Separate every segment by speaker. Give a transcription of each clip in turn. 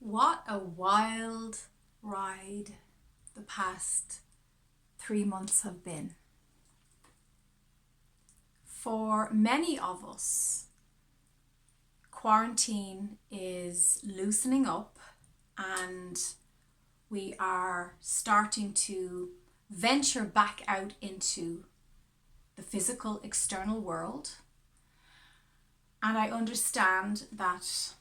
Speaker 1: What a wild ride the past 3 months have been. For many of us, quarantine is loosening up and we are starting to venture back out into the physical external world. And I understand that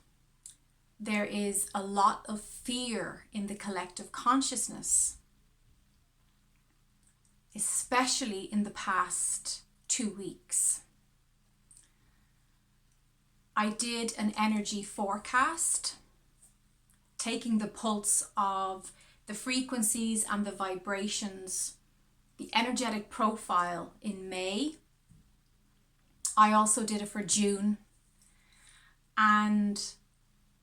Speaker 1: there is a lot of fear in the collective consciousness, especially in the past 2 weeks. I did an energy forecast, taking the pulse of the frequencies and the vibrations, the energetic profile in May. I also did it for June. And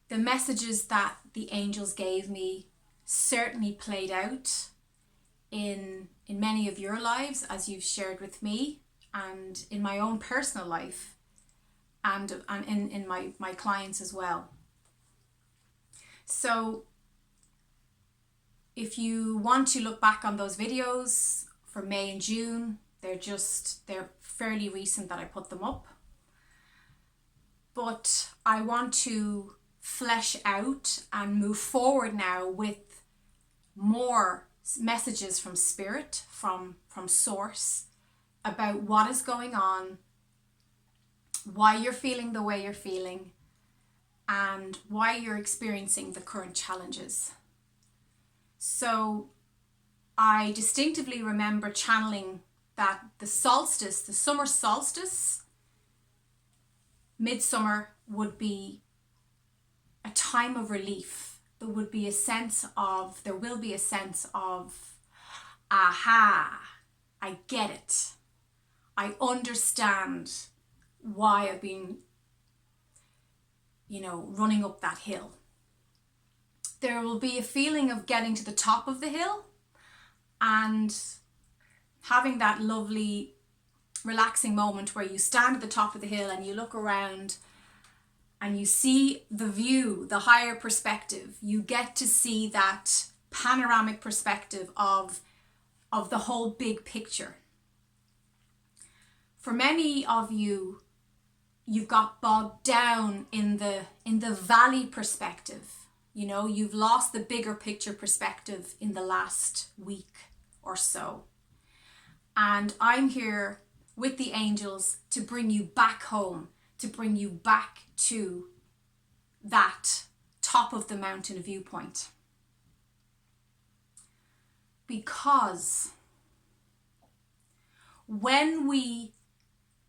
Speaker 1: the messages that the angels gave me certainly played out in many of your lives, as you've shared with me, and in my own personal life, and in my clients as well. So if you want to look back on those videos for May and June, they're fairly recent that I put them up. But I want to flesh out and move forward now with more messages from spirit, from source, about what is going on, why you're feeling the way you're feeling, and why you're experiencing the current challenges. So I distinctively remember channeling that the solstice, the summer solstice, midsummer, would be a time of relief. There will be a sense of, aha, I get it. I understand why I've been, running up that hill. There will be a feeling of getting to the top of the hill and having that lovely, relaxing moment where you stand at the top of the hill and you look around and you see the view, the higher perspective. You get to see that panoramic perspective of the whole big picture. For many of you, you've got bogged down in the valley perspective. You've lost the bigger picture perspective in the last week or so. And I'm here with the angels to bring you back home, to bring you back to that top of the mountain viewpoint. Because when we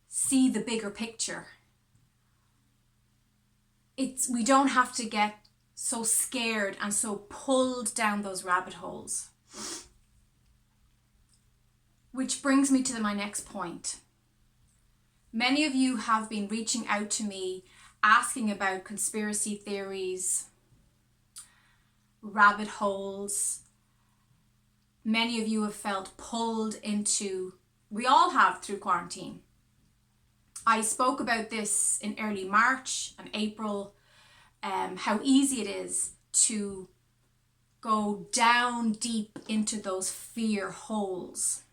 Speaker 1: see the bigger picture, we don't have to get so scared and so pulled down those rabbit holes. Which brings me to my next point. Many of you have been reaching out to me asking about conspiracy theories, rabbit holes. Many of you have felt pulled into, we all have through quarantine. I spoke about this in early March and April, how easy it is to go down deep into those fear holes.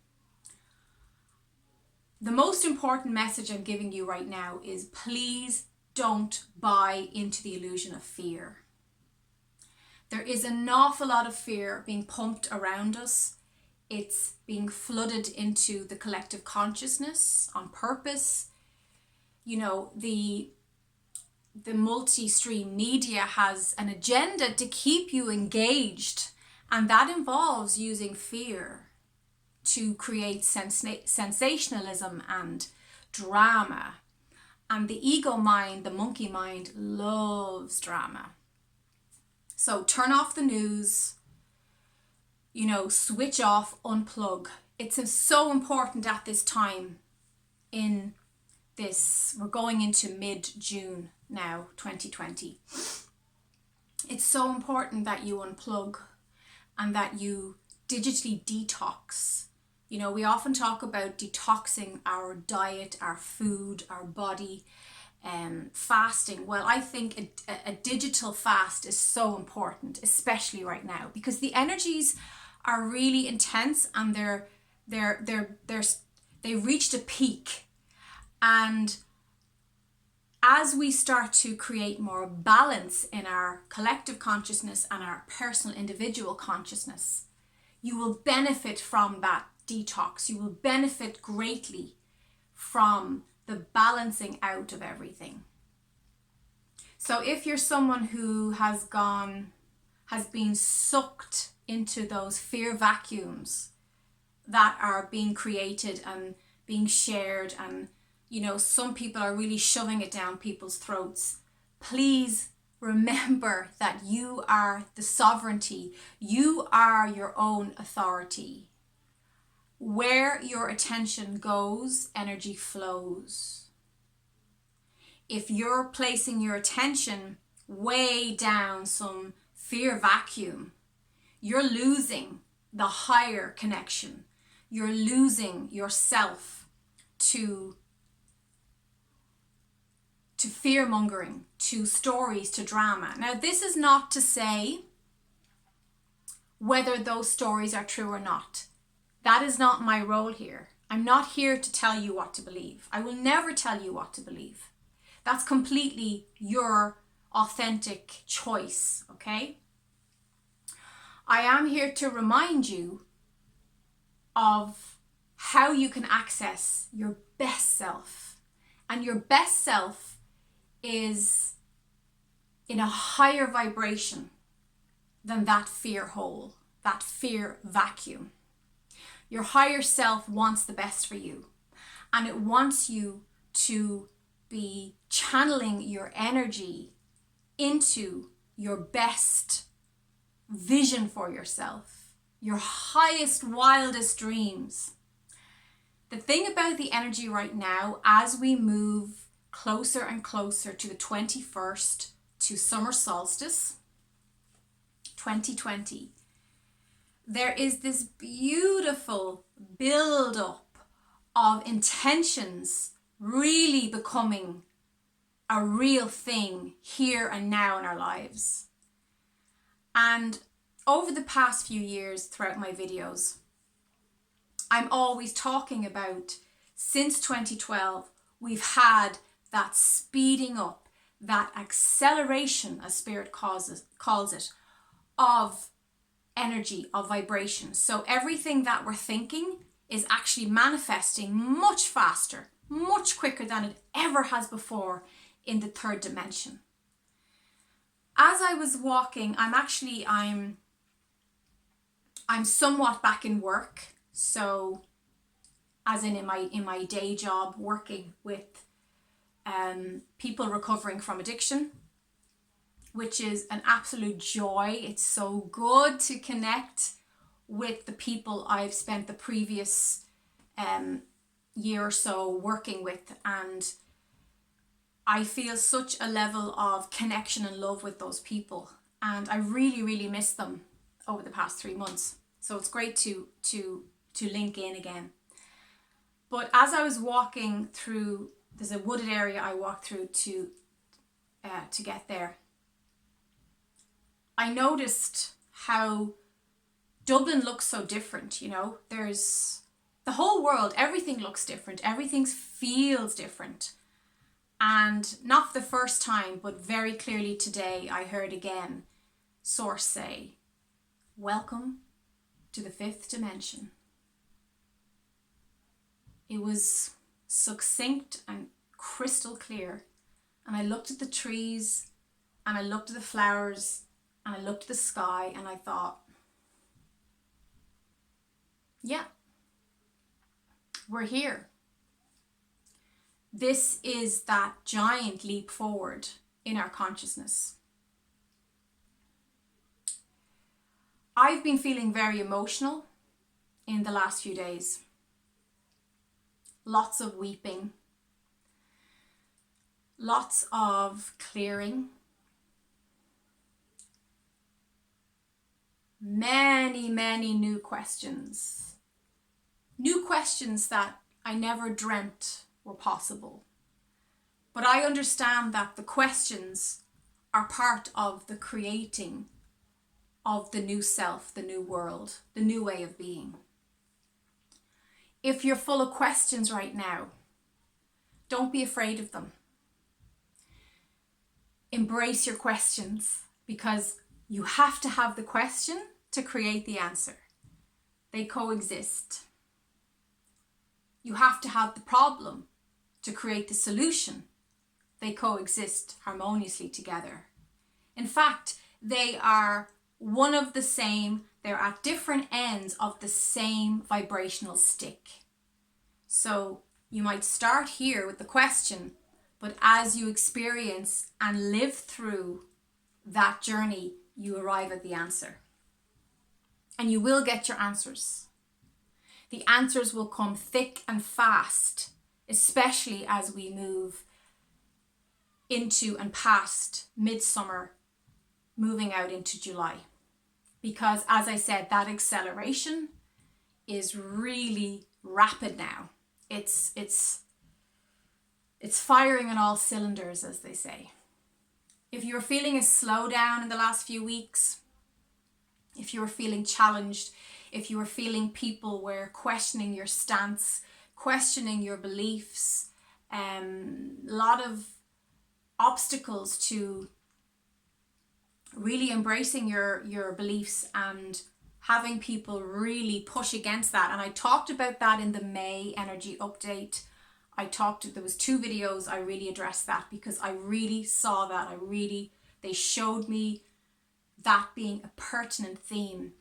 Speaker 1: The most important message I'm giving you right now is please don't buy into the illusion of fear. There is an awful lot of fear being pumped around us. It's being flooded into the collective consciousness on purpose. The multi-stream media has an agenda to keep you engaged, and that involves using fear to create sensationalism and drama. And the ego mind, the monkey mind, loves drama. So turn off the news, switch off, unplug. It's so important at this time in this, we're going into mid-June now, 2020. It's so important that you unplug and that you digitally detox. We often talk about detoxing our diet, our food, our body, fasting. Well, I think a digital fast is so important, especially right now, because the energies are really intense and they reached a peak. And as we start to create more balance in our collective consciousness and our personal individual consciousness, you will benefit from that detox. You will benefit greatly from the balancing out of everything. So if you're someone who has been sucked into those fear vacuums that are being created and being shared, and some people are really shoving it down people's throats, please remember that you are the sovereignty. You are your own authority. Where your attention goes, energy flows. If you're placing your attention way down some fear vacuum, you're losing the higher connection. You're losing yourself to fear mongering, to stories, to drama. Now, this is not to say whether those stories are true or not. That is not my role here. I'm not here to tell you what to believe. I will never tell you what to believe. That's completely your authentic choice, okay? I am here to remind you of how you can access your best self. And your best self is in a higher vibration than that fear hole, that fear vacuum. Your higher self wants the best for you, and it wants you to be channeling your energy into your best vision for yourself, your highest, wildest dreams. The thing about the energy right now, as we move closer and closer to the 21st, to summer solstice, 2020, there is this beautiful build-up of intentions really becoming a real thing here and now in our lives. And over the past few years throughout my videos, I'm always talking about, since 2012, we've had that speeding up, that acceleration, as Spirit calls it, of energy, of vibration. So everything that we're thinking is actually manifesting much faster, much quicker than it ever has before in the third dimension. As I was walking, I'm somewhat back in work. So as in my day job, working with people recovering from addiction, which is an absolute joy. It's so good to connect with the people I've spent the previous year or so working with, and I feel such a level of connection and love with those people, and I really, really miss them over the past 3 months. So it's great to link in again. But as I was walking through, there's a wooded area I walked through to get there, I noticed how Dublin looks so different. There's the whole world, everything looks different, everything feels different. And not for the first time, but very clearly today, I heard again Source say, "Welcome to the 5th dimension." It was succinct and crystal clear. And I looked at the trees, and I looked at the flowers, and I looked at the sky, and I thought, yeah, we're here. This is that giant leap forward in our consciousness. I've been feeling very emotional in the last few days. Lots of weeping. Lots of clearing. Many, many new questions. New questions that I never dreamt were possible. But I understand that the questions are part of the creating of the new self, the new world, the new way of being. If you're full of questions right now, don't be afraid of them. Embrace your questions, because you have to have the question to create the answer. They coexist. You have to have the problem to create the solution. They coexist harmoniously together. In fact, they are one of the same, they're at different ends of the same vibrational stick. So you might start here with the question, but as you experience and live through that journey, you arrive at the answer. And you will get your answers. The answers will come thick and fast, especially as we move into and past midsummer, moving out into July. Because as I said, that acceleration is really rapid now. It's firing on all cylinders, as they say. If you're feeling a slowdown in the last few weeks, if you were feeling challenged, if you were feeling people were questioning your stance, questioning your beliefs, a lot of obstacles to really embracing your beliefs and having people really push against that. And I talked about that in the May energy update. There was 2 videos I really addressed that, because I really saw that. They showed me that being a pertinent theme.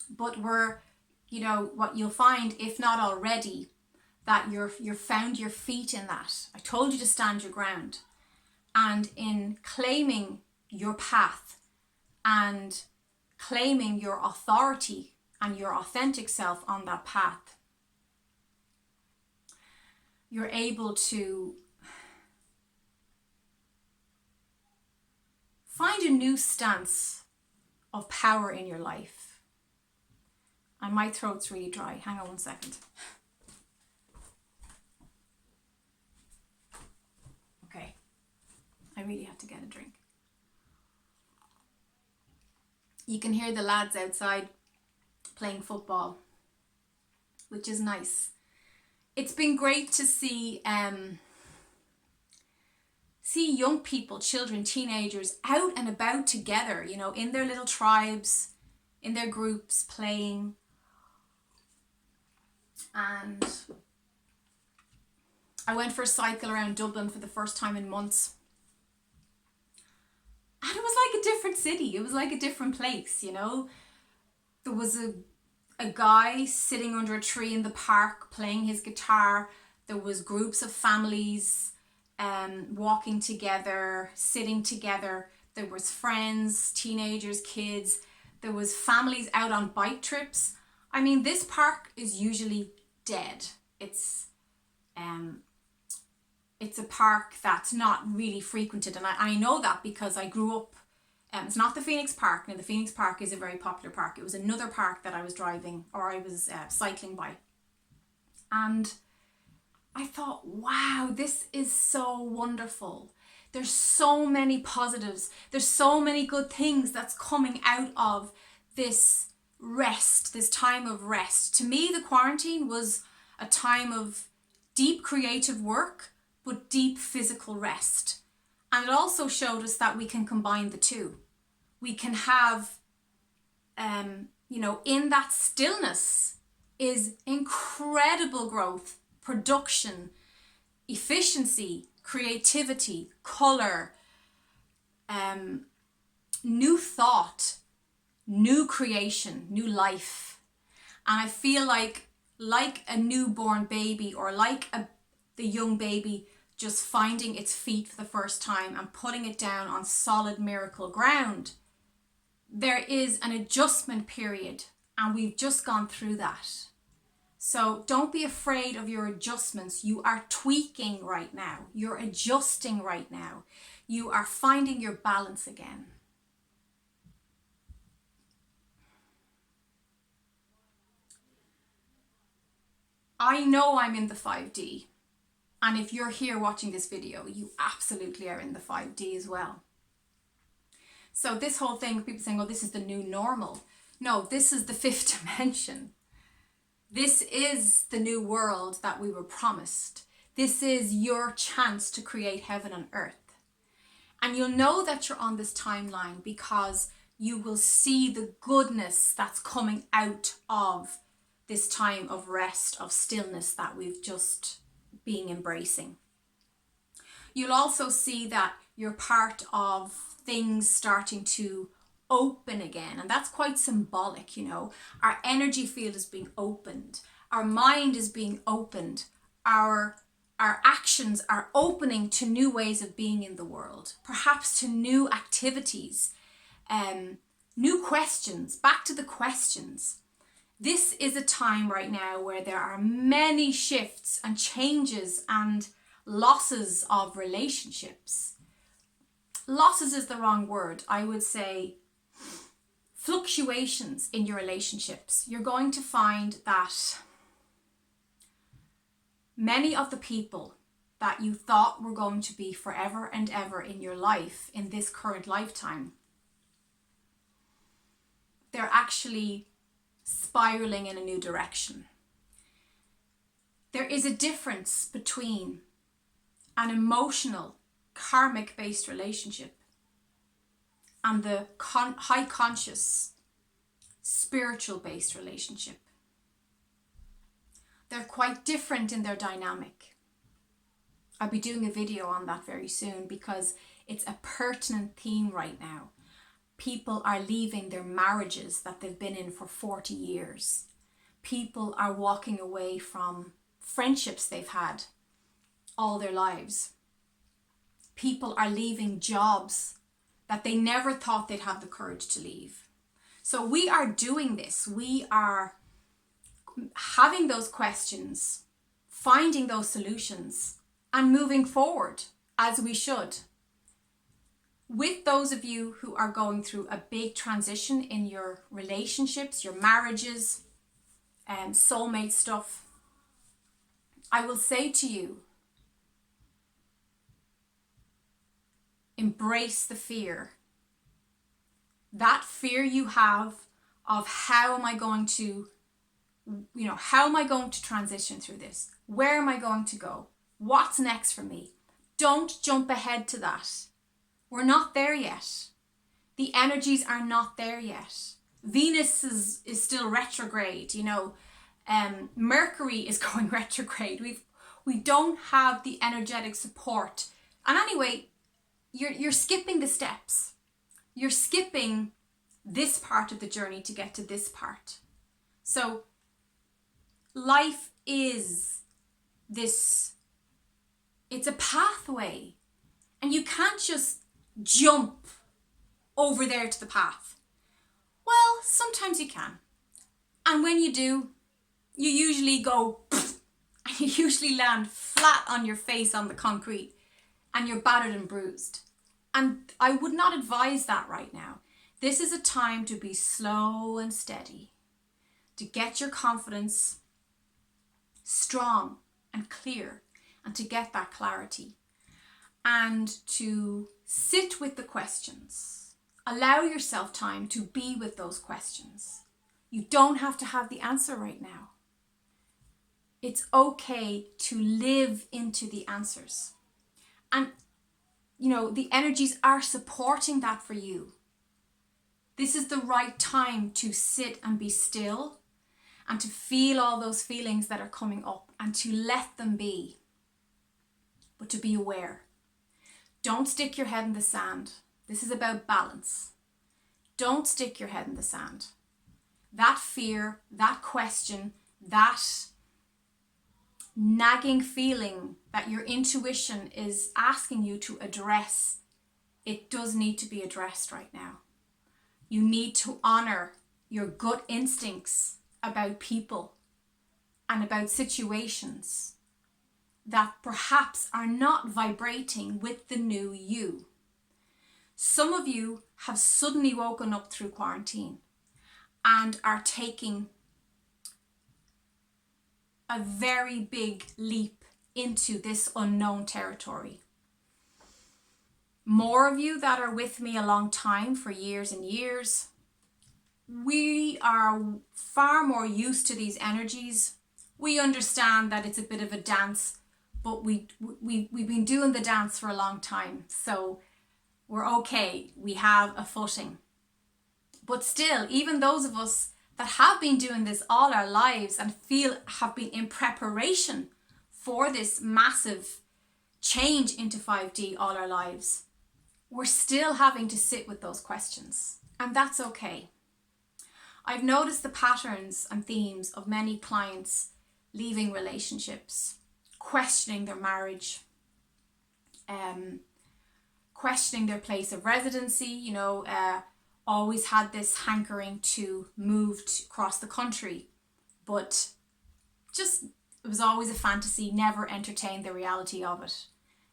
Speaker 1: But what you'll find, if not already, that you've found your feet in that. I told you to stand your ground. And in claiming your path and claiming your authority and your authentic self on that path, you're able to find a new stance of power in your life. And my throat's really dry. Hang on one second. Okay. I really have to get a drink. You can hear the lads outside playing football, which is nice. It's been great to see young people, children, teenagers out and about together, in their little tribes, in their groups, playing. And I went for a cycle around Dublin for the first time in months. And it was like a different city. It was like a different place, There was a guy sitting under a tree in the park playing his guitar. There was groups of families walking together, sitting together. There was friends, teenagers, kids. There was families out on bike trips. I mean, this park is usually dead. It's a park that's not really frequented, and I know that because I grew up. It's not the Phoenix Park. Now, the Phoenix Park is a very popular park. It was another park that I was driving, or I was cycling by. And I thought, wow, this is so wonderful. There's so many positives. There's so many good things that's coming out of this rest, this time of rest. To me, the quarantine was a time of deep creative work, but deep physical rest. And it also showed us that we can combine the two. We can have, in that stillness is incredible growth, production, efficiency, creativity, color, new thought, new creation, new life. And I feel like a newborn baby, or like the young baby just finding its feet for the first time and putting it down on solid miracle ground, there is an adjustment period, and we've just gone through that. So don't be afraid of your adjustments. You are tweaking right now. You're adjusting right now. You are finding your balance again. I know I'm in the 5D. And if you're here watching this video, you absolutely are in the 5D as well. So this whole thing, people saying, oh, this is the new normal. No, this is the fifth dimension. This is the new world that we were promised. This is your chance to create heaven on earth. And you'll know that you're on this timeline because you will see the goodness that's coming out of this time of rest, of stillness that we've just been embracing. You'll also see that you're part of things starting to open again. And that's quite symbolic, you know. Our energy field is being opened. Our mind is being opened. Our actions are opening to new ways of being in the world. Perhaps to new activities, new questions, back to the questions. This is a time right now where there are many shifts and changes and losses of relationships. Losses is the wrong word. I would say fluctuations in your relationships. You're going to find that many of the people that you thought were going to be forever and ever in your life, in this current lifetime, they're actually spiraling in a new direction. There is a difference between an emotional, karmic-based relationship and the high conscious, spiritual-based relationship. They're quite different in their dynamic. I'll be doing a video on that very soon because it's a pertinent theme right now. People are leaving their marriages that they've been in for 40 years. People are walking away from friendships they've had all their lives. People are leaving jobs that they never thought they'd have the courage to leave. So we are doing this. We are having those questions, finding those solutions, and moving forward as we should. With those of you who are going through a big transition in your relationships, your marriages, and soulmate stuff, I will say to you, embrace the fear. That fear you have of how am I going to transition through this? Where am I going to go? What's next for me? Don't jump ahead to that. We're not there yet. The energies are not there yet. Venus is still retrograde, Mercury is going retrograde. We don't have the energetic support. And anyway, you're skipping the steps. You're skipping this part of the journey to get to this part. So life is this, it's a pathway, and you can't just jump over there to the path. Well, sometimes you can. And when you do, you usually go and you usually land flat on your face on the concrete and you're battered and bruised. And I would not advise that right now. This is a time to be slow and steady, to get your confidence strong and clear, and to get that clarity, and to sit with the questions. Allow yourself time to be with those questions. You don't have to have the answer right now. It's okay to live into the answers. And, the energies are supporting that for you. This is the right time to sit and be still and to feel all those feelings that are coming up and to let them be, but to be aware. Don't stick your head in the sand. This is about balance. Don't stick your head in the sand. That fear, that question, that nagging feeling that your intuition is asking you to address, it does need to be addressed right now. You need to honor your gut instincts about people and about situations that perhaps are not vibrating with the new you. Some of you have suddenly woken up through quarantine and are taking a very big leap into this unknown territory. More of you that are with me a long time, for years and years, we are far more used to these energies. We understand that it's a bit of a dance, but we've been doing the dance for a long time. So we're okay. We have a footing. But still, even those of us that have been doing this all our lives and have been in preparation for this massive change into 5D all our lives, we're still having to sit with those questions. And that's okay. I've noticed the patterns and themes of many clients leaving relationships, questioning their marriage, questioning their place of residency, always had this hankering to move across the country, but just it was always a fantasy, never entertained the reality of it.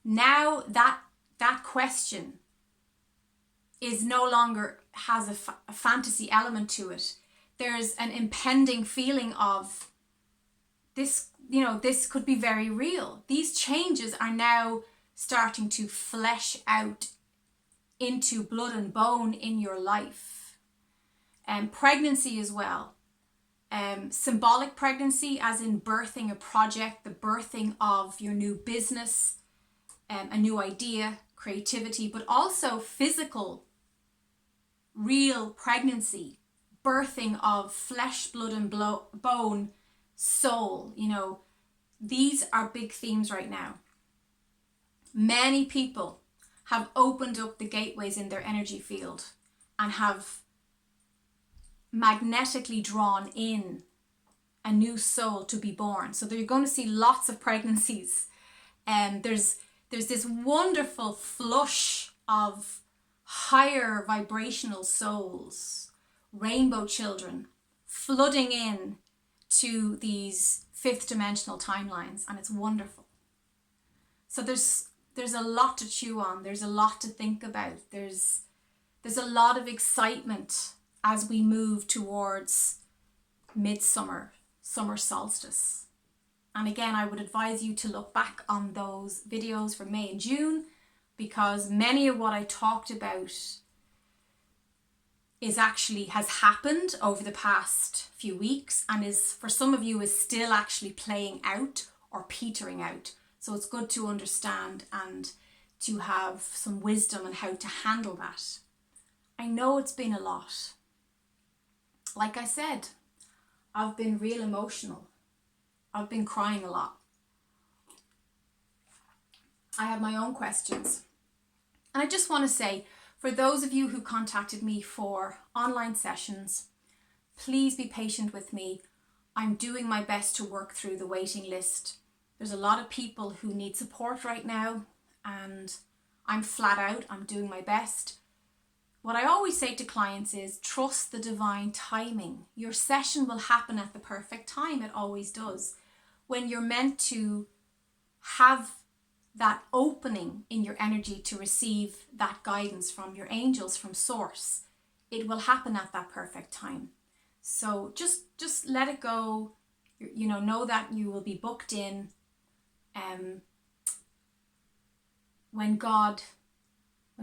Speaker 1: Now that question is no longer has a fantasy element to it. There's an impending feeling of this, this could be very real. These changes are now starting to flesh out into blood and bone in your life. And pregnancy as well. Symbolic pregnancy, as in birthing a project, the birthing of your new business, a new idea, creativity, but also physical, real pregnancy, birthing of flesh, blood and bone, soul. These are big themes right now. Many people have opened up the gateways in their energy field and have magnetically drawn in a new soul to be born. So you're going to see lots of pregnancies. There's this wonderful flush of higher vibrational souls, rainbow children, flooding in to these fifth dimensional timelines, and it's wonderful. So there's a lot to chew on. There's a lot to think about. There's a lot of excitement as we move towards midsummer, summer solstice. And again, I would advise you to look back on those videos for May and June, because many of what I talked about has happened over the past few weeks, and is, for some of you, is still actually playing out or petering out. So it's good to understand and to have some wisdom on how to handle that. I know it's been a lot. Like I said, I've been real emotional. I've been crying a lot. I have my own questions. And I just want to say, for those of you who contacted me for online sessions, please be patient with me. I'm doing my best to work through the waiting list. There's a lot of people who need support right now, and I'm flat out. I'm doing my best. What I always say to clients is trust the divine timing. Your session will happen at the perfect time. It always does. When you're meant to have that opening in your energy to receive that guidance from your angels, from source, it will happen at that perfect time. So just let it go. Know that you will be booked in when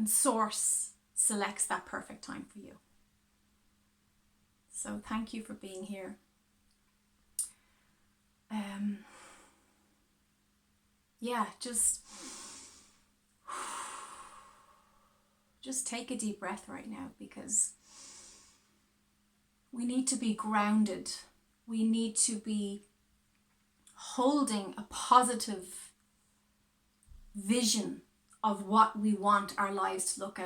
Speaker 1: source selects that perfect time for you. So thank you for being here. Just take a deep breath right now, because we need to be grounded. We need to be holding a positive vision of what we want our lives to look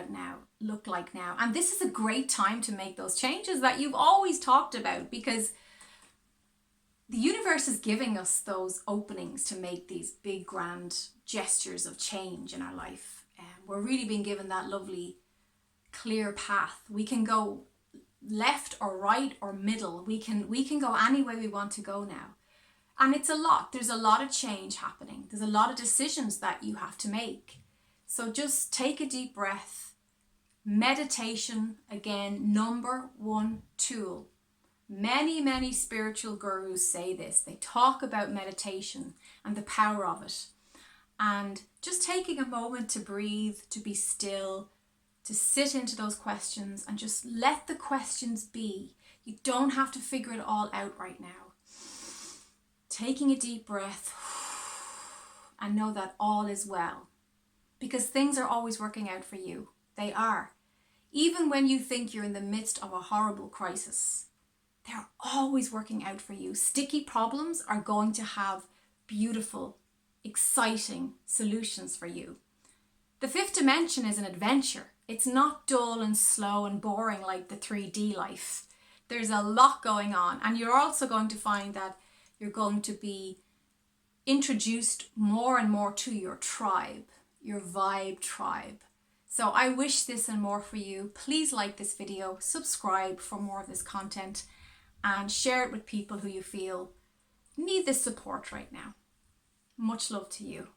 Speaker 1: like now. And this is a great time to make those changes that you've always talked about, because the universe is giving us those openings to make these big, grand gestures of change in our life. We're really being given that lovely, clear path. We can go left or right or middle. We can go any way we want to go now. And it's a lot. There's a lot of change happening. There's a lot of decisions that you have to make. So just take a deep breath. Meditation, again, number one tool Many spiritual gurus say this. They talk about meditation and the power of it. And just taking a moment to breathe, to be still, to sit into those questions and just let the questions be. You don't have to figure it all out right now. Taking a deep breath and know that all is well. Because things are always working out for you. They are. Even when you think you're in the midst of a horrible crisis, they're always working out for you. Sticky problems are going to have beautiful, exciting solutions for you. The fifth dimension is an adventure. It's not dull and slow and boring like the 3D life. There's a lot going on, and you're also going to find that you're going to be introduced more and more to your tribe, your vibe tribe. So I wish this and more for you. Please like this video, subscribe for more of this content, and share it with people who you feel need this support right now. Much love to you.